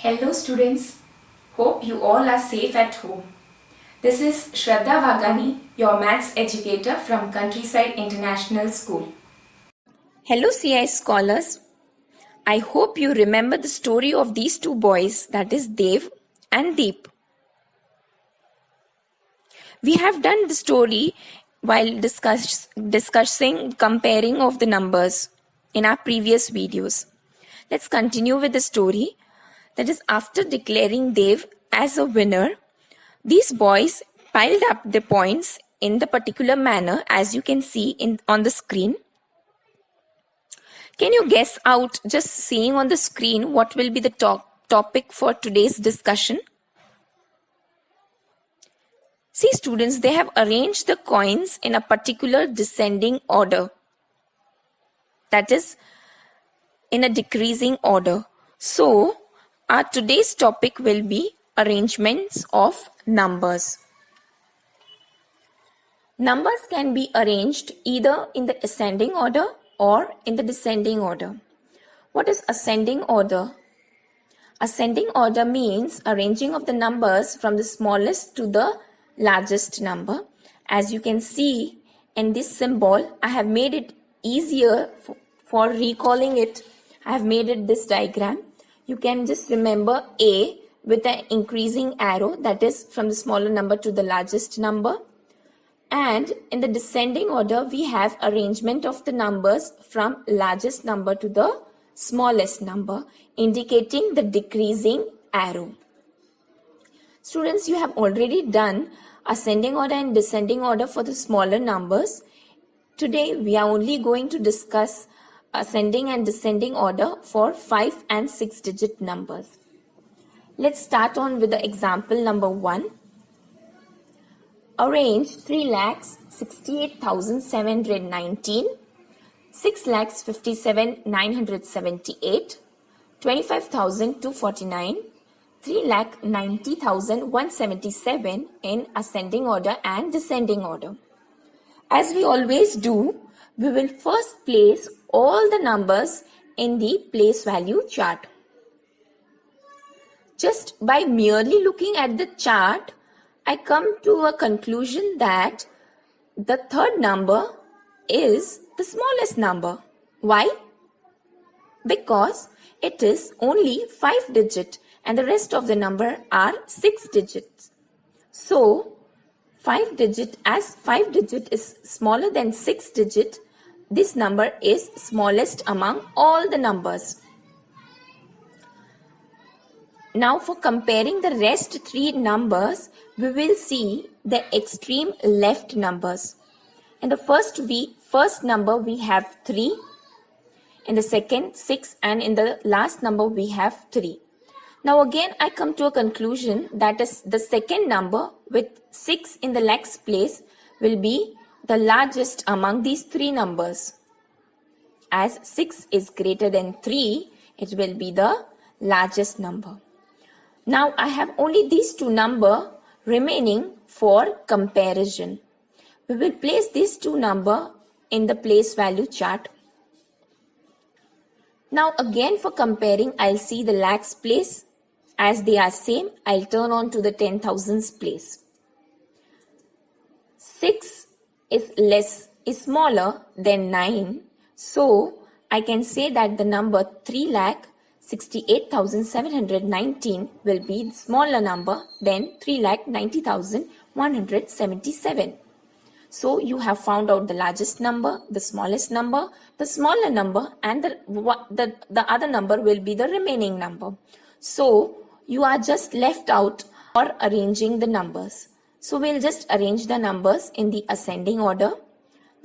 Hello students, hope you all are safe at home. This is Shraddha Vagani, your maths educator from Countryside International School. Hello CI scholars, I hope you remember the story of these two boys, that is Dev and Deep. We have done the story while discussing comparing of the numbers in our previous videos. Let's continue with the story. That is, after declaring Dev as a winner, these boys piled up the points in the particular manner as you can see on the screen. Can you guess out, just seeing on the screen, what will be the topic for today's discussion? See students, they have arranged the coins in a particular descending order. That is, in a decreasing order. So, our today's topic will be arrangements of numbers. Numbers can be arranged either in the ascending order or in the descending order. What is ascending order? Ascending order means arranging of the numbers from the smallest to the largest number. As you can see in this symbol, I have made it easier for recalling it. I have made it this diagram. You can just remember A with an increasing arrow, that is from the smaller number to the largest number. And in the descending order, we have arrangement of the numbers from largest number to the smallest number, indicating the decreasing arrow. Students, you have already done ascending order and descending order for the smaller numbers. Today, we are only going to discuss ascending and descending order for 5 and 6 digit numbers. Let's start on with the example number 1. Arrange 3,68,719, 6,57,978, 25,249, 3,90,177 in ascending order and descending order. As we always do, we will first place all the numbers in the place value chart. Just by merely looking at the chart, I come to a conclusion that the third number is the smallest number. Why? Because it is only 5 digit and the rest of the number are 6 digits. So, 5 digit is smaller than 6 digit, this number is smallest among all the numbers. Now for comparing the rest 3 numbers, we will see the extreme left numbers. In the first number we have 3, in the second 6, and in the last number we have 3. Now again I come to a conclusion that is the second number with 6 in the lakhs place will be the largest among these 3 numbers. As 6 is greater than 3, it will be the largest number. Now I have only these 2 numbers remaining for comparison. We will place these 2 numbers in the place value chart. Now again for comparing, I'll see the lakhs place. As they are same, I'll turn on to the 10,000s place. 6 is smaller than 9. So I can say that the number 3,68,719 will be the smaller number than 3,90,177. So you have found out the largest number, the smallest number, the smaller number, and the other number will be the remaining number. So you are just left out for arranging the numbers. So we'll just arrange the numbers in the ascending order.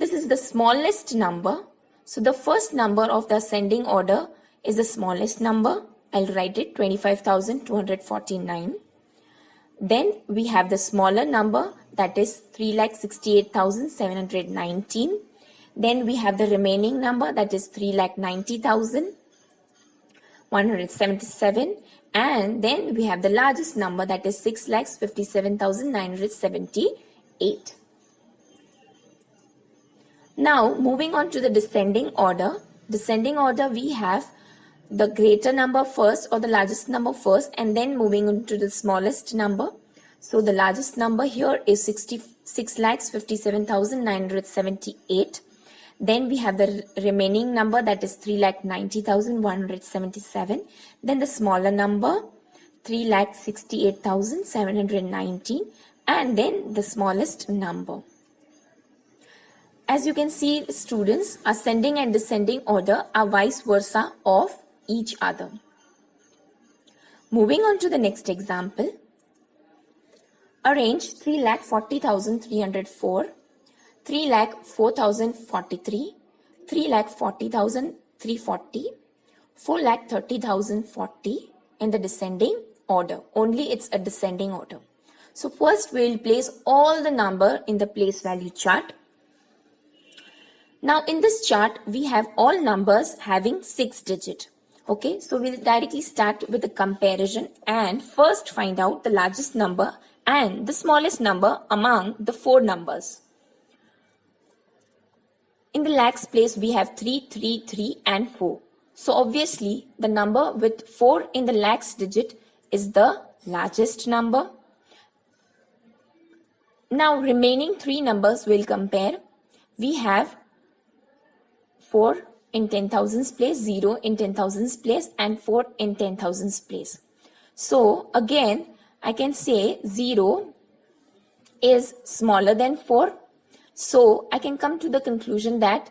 This is the smallest number. So the first number of the ascending order is the smallest number. I'll write it 25,249. Then we have the smaller number, that is 3,68,719. Then we have the remaining number, that is 3,90,177. And then we have the largest number, that is 6,57,978. Now moving on to the descending order. Descending order, we have the greater number first or the largest number first and then moving on to the smallest number. So the largest number here is 66,57,978. Then we have the remaining number, that is 3,90,177. Then the smaller number, 3,68,719, and then the smallest number. As you can see, students, ascending and descending order are vice versa of each other. Moving on to the next example. Arrange 3,40,304, 3,04,043, 3,40,340, 4,30,040 in the descending order. Only it's a descending order. So first we will place all the number in the place value chart. Now in this chart we have all numbers having 6 digits. Okay, so we'll directly start with the comparison and first find out the largest number and the smallest number among the 4 numbers. In the lakhs place we have 3, 3, 3 and 4. So obviously the number with 4 in the lakhs digit is the largest number. Now remaining 3 numbers we'll compare. We have 4 in 10,000s place, 0 in 10,000s place and 4 in 10,000s place. So again I can say 0 is smaller than 4. So I can come to the conclusion that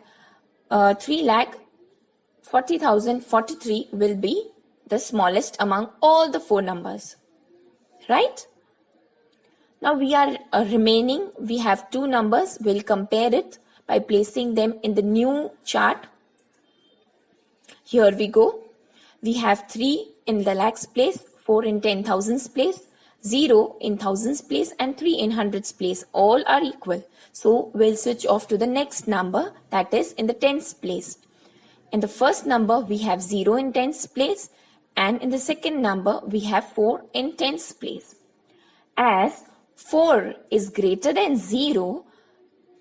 3,40,043 will be the smallest among all the 4 numbers. Right? Now we are remaining, we have 2 numbers. We'll compare it by placing them in the new chart. Here we go. We have 3 in the lakhs place, 4 in 10,000s place, 0 in thousands place and 3 in hundreds place. All are equal. So we'll switch off to the next number, that is in the tens place. In the first number we have 0 in tens place and in the second number we have 4 in tens place. As 4 is greater than 0,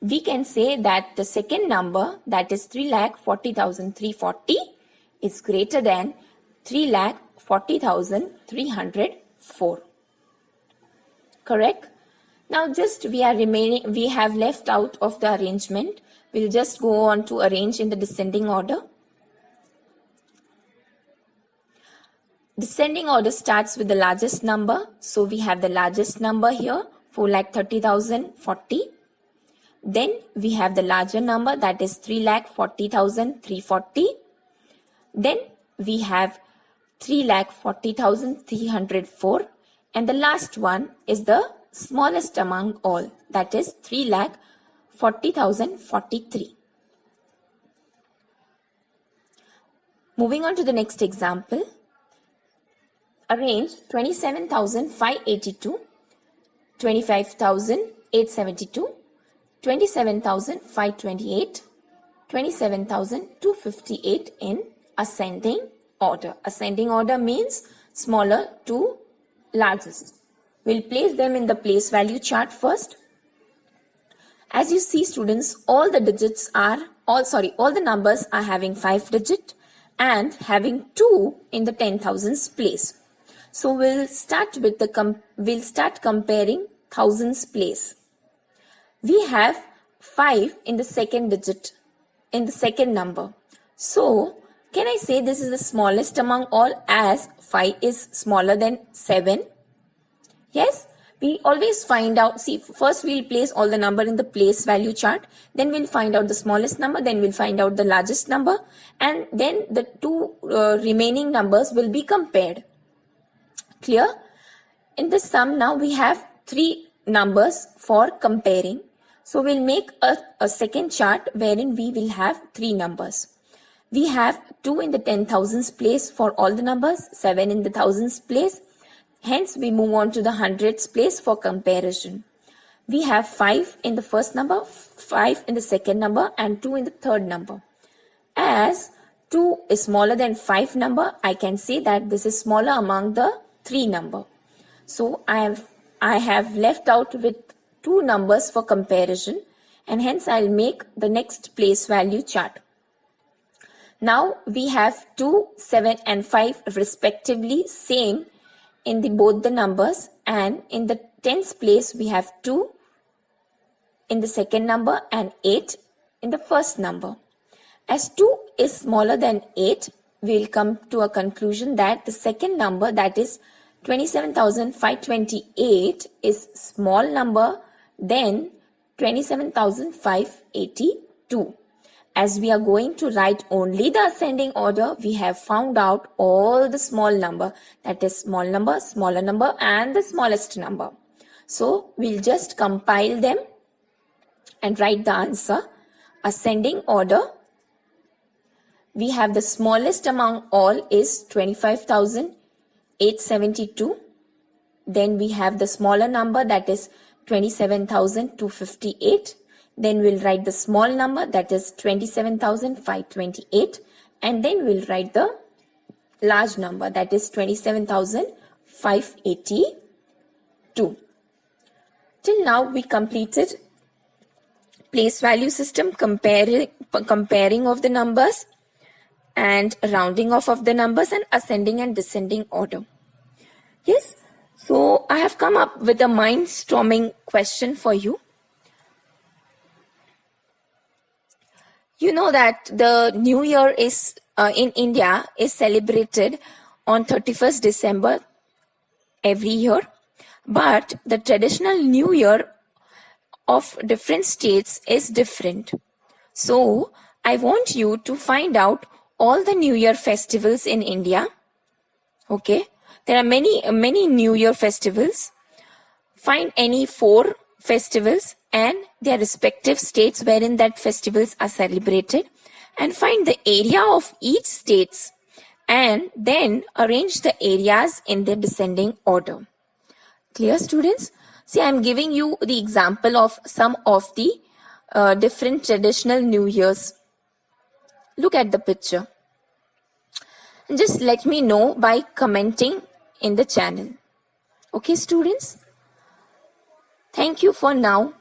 we can say that the second number, that is 3,40,340, is greater than 3,40,304. Correct? Now just we have left out of the arrangement. We'll just go on to arrange in the descending order. Descending order starts with the largest number. So we have the largest number here, 4,30,040. Then we have the larger number, that is 3,40,340. Then we have 3,40,304. And the last one is the smallest among all, that is 3,40,043. Moving on to the next example. Arrange 27,582, 25,872, 27,528, 27,258 in ascending order. Ascending order means smaller to largest. We'll place them in the place value chart first. As you see, students, all the numbers are having 5 digits and having 2 in the 10,000s place. So we'll start comparing thousands place. We have 5 in the second digit, in the second number. So can I say this is the smallest among all, as 5 is smaller than 7? Yes, we always find out. See, first we'll place all the number in the place value chart. Then we'll find out the smallest number. Then we'll find out the largest number. And then the 2 remaining numbers will be compared. Clear? In the sum now we have 3 numbers for comparing. So we'll make a second chart wherein we will have 3 numbers. We have 2 in the 10,000s place for all the numbers, 7 in the thousands place. Hence we move on to the hundreds place for comparison. We have 5 in the first number, 5 in the second number and 2 in the third number. As 2 is smaller than 5 number, I can say that this is smaller among the 3 number. So I have left out with 2 numbers for comparison, and hence I'll make the next place value chart. Now we have 2, 7 and 5 respectively same in both the numbers, and in the tens place we have 2 in the second number and 8 in the first number. As 2 is smaller than 8, we will come to a conclusion that the second number, that is 27,528, is small number than 27,582. As we are going to write only the ascending order, we have found out all the small number, that is small number, smaller number and the smallest number. So we'll just compile them and write the answer. Ascending order, we have the smallest among all is 25,872. Then we have the smaller number, that is 27,258. Then we'll write the small number, that is 27,528. And then we'll write the large number, that is 27,582. Till now we completed place value system, comparing of the numbers and rounding off of the numbers, and ascending and descending order. Yes, so I have come up with a mind-storming question for you. You know that the New Year is in India is celebrated on 31st December every year, but the traditional New Year of different states is different. So I want you to find out all the New Year festivals in India. Okay, there are many New Year festivals. Find any 4 festivals and their respective states wherein that festivals are celebrated, and find the area of each states, and then arrange the areas in their descending order. Clear, students? See, I am giving you the example of some of the different traditional New Years. Look at the picture. And just let me know by commenting in the channel. Okay, students? Thank you for now.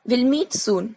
We'll meet soon.